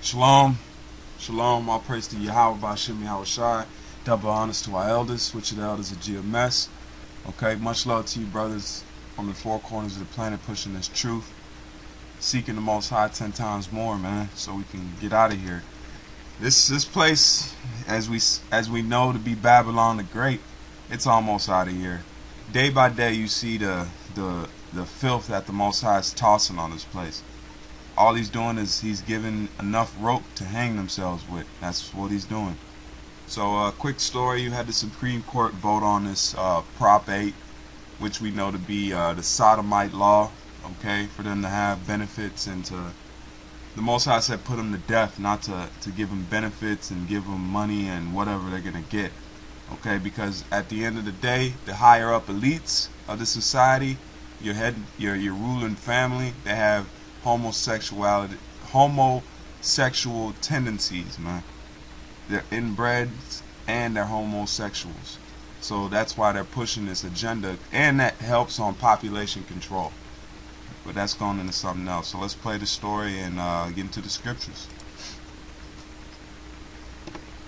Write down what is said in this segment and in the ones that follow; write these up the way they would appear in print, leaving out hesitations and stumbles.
Shalom, shalom, all praise to Yahweh, Bashim Yahushai. Double honors to our elders, which are the elders of GMS. Okay, much love to you brothers on the four corners of the planet, pushing this truth, seeking the Most High 10 times more, man, so we can get out of here. This place, as we know to be Babylon the Great, it's almost out of here. Day by day, you see the filth that the Most High is tossing on this place. All he's doing is he's giving enough rope to hang themselves with. That's what he's doing. So, quick story: you had the Supreme Court vote on this Prop 8, which we know to be the sodomite law. Okay, for them to have benefits and to, the Most High said, put them to death, not to give them benefits and give them money and whatever they're gonna get. Okay, because at the end of the day, the higher up elites of the society, your ruling family, they have homosexual tendencies, man. They're inbreds and they're homosexuals. So that's why they're pushing this agenda, and that helps on population control. But that's going into something else. So let's play the story and get into the scriptures.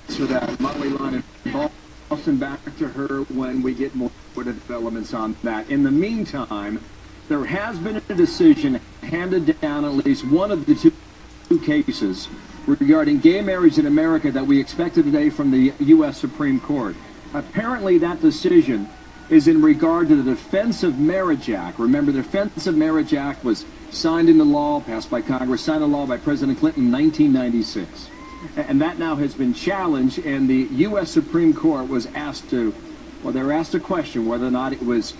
So that Molly line and Boston, back to her when we get more developments on that. In the meantime, there has been a decision handed down, at least one of the two cases regarding gay marriage in America, that we expected today from the U.S. Supreme Court. Apparently that decision is in regard to the Defense of Marriage Act. Remember, the Defense of Marriage Act was signed into law, passed by Congress, signed into law by President Clinton in 1996. And that now has been challenged, and the U.S. Supreme Court was asked to, well, they were asked a question whether or not it was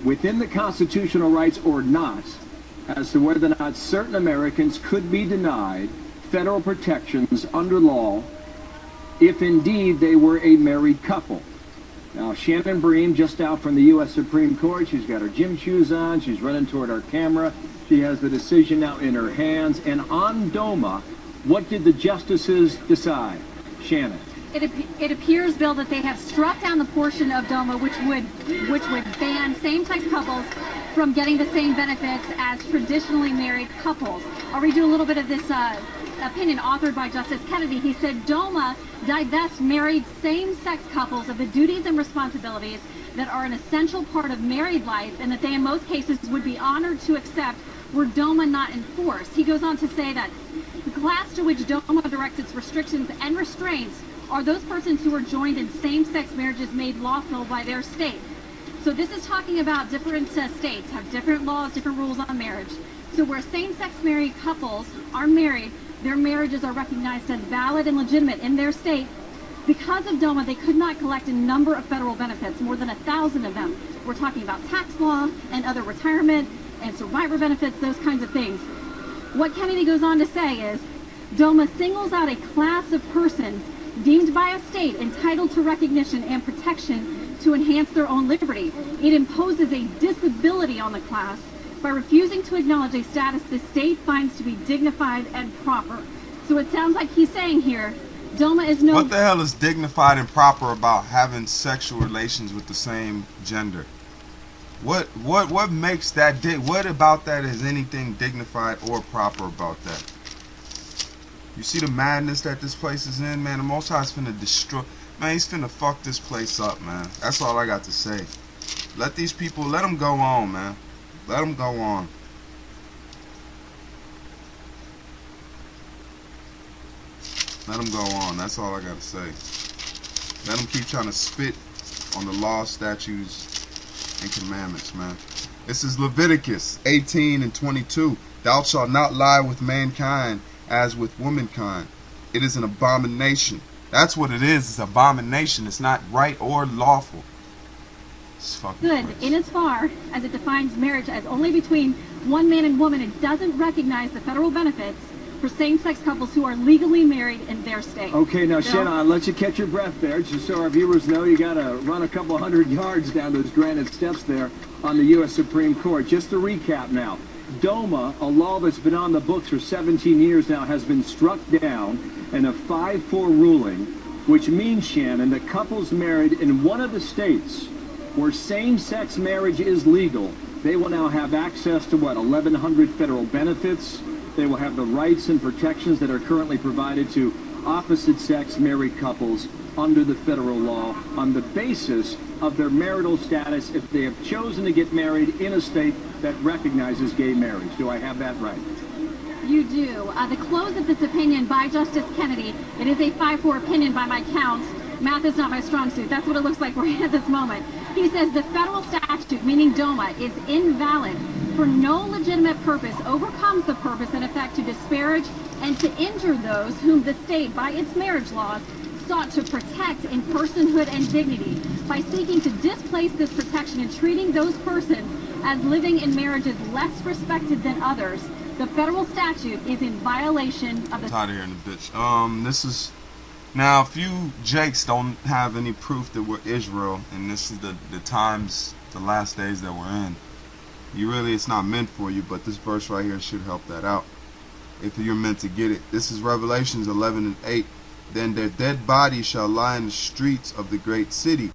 within the constitutional rights or not, as to whether or not certain Americans could be denied federal protections under law if indeed they were a married couple. Now, Shannon Bream, just out from the U.S. Supreme Court, she's got her gym shoes on, she's running toward our camera, she has the decision now in her hands, and on DOMA, what did the justices decide? Shannon. It appears, Bill, that they have struck down the portion of DOMA which would ban same-sex couples from getting the same benefits as traditionally married couples. I'll read you a little bit of this opinion authored by Justice Kennedy. He said, DOMA divests married same-sex couples of the duties and responsibilities that are an essential part of married life, and that they in most cases would be honored to accept were DOMA not enforced. He goes on to say that the class to which DOMA directs its restrictions and restraints are those persons who are joined in same-sex marriages made lawful by their state. So this is talking about different states have different laws, different rules on marriage. So where same-sex married couples are married, their marriages are recognized as valid and legitimate in their state. Because of DOMA, they could not collect a number of federal benefits, more than 1,000 of them. We're talking about tax law and other retirement and survivor benefits, those kinds of things. What Kennedy goes on to say is, DOMA singles out a class of persons deemed by a state entitled to recognition and protection to enhance their own liberty. It imposes a disability on the class by refusing to acknowledge a status the state finds to be dignified and proper. So it sounds like he's saying here, DOMA is no... What the hell is dignified and proper about having sexual relations with the same gender? What makes that what about that is anything dignified or proper about that? You see the madness that this place is in, man. The Most High's finna destroy, man. He's finna fuck this place up, man. That's all I got to say. Let these people, let them go on, man. Let them go on. Let them go on. That's all I got to say. Let them keep trying to spit on the law, statutes, and commandments, man. This is Leviticus 18 and 22. Thou shalt not lie with mankind as with womankind. It is an abomination. That's what it is. It's abomination. It's not right or lawful. It's fucking good crazy. In as far as it defines marriage as only between one man and woman. It doesn't recognize the federal benefits for same-sex couples who are legally married in their state. Okay, now Shannon, I'll let you catch your breath there, just so our viewers know you got to run a couple hundred yards down those granite steps there on the U.S. Supreme Court. Just to recap now, DOMA, a law that's been on the books for 17 years now, has been struck down in a 5-4 ruling, which means, Shannon, that couples married in one of the states where same-sex marriage is legal, they will now have access to, what, 1,100 federal benefits. they will have the rights and protections that are currently provided to opposite-sex married couples under the federal law on the basis of their marital status if they have chosen to get married in a state that recognizes gay marriage. Do I have that right? You do. The close of this opinion by Justice Kennedy, it is a 5-4 opinion by my count. Math is not my strong suit. That's what it looks like we're at this moment. He says the federal statute, meaning DOMA, is invalid for no legitimate purpose, overcomes the purpose in effect to disparage and to injure those whom the state, by its marriage laws, sought to protect in personhood and dignity by seeking to displace this protection and treating those persons as living in marriages less respected than others. The federal statute is in violation of the... Out of here in a bitch. This is... Now, if you Jakes don't have any proof that we're Israel, and this is the times, the last days that we're in, it's not meant for you, but this verse right here should help that out. If you're meant to get it. This is Revelations 11:8. Then their dead bodies shall lie in the streets of the great city,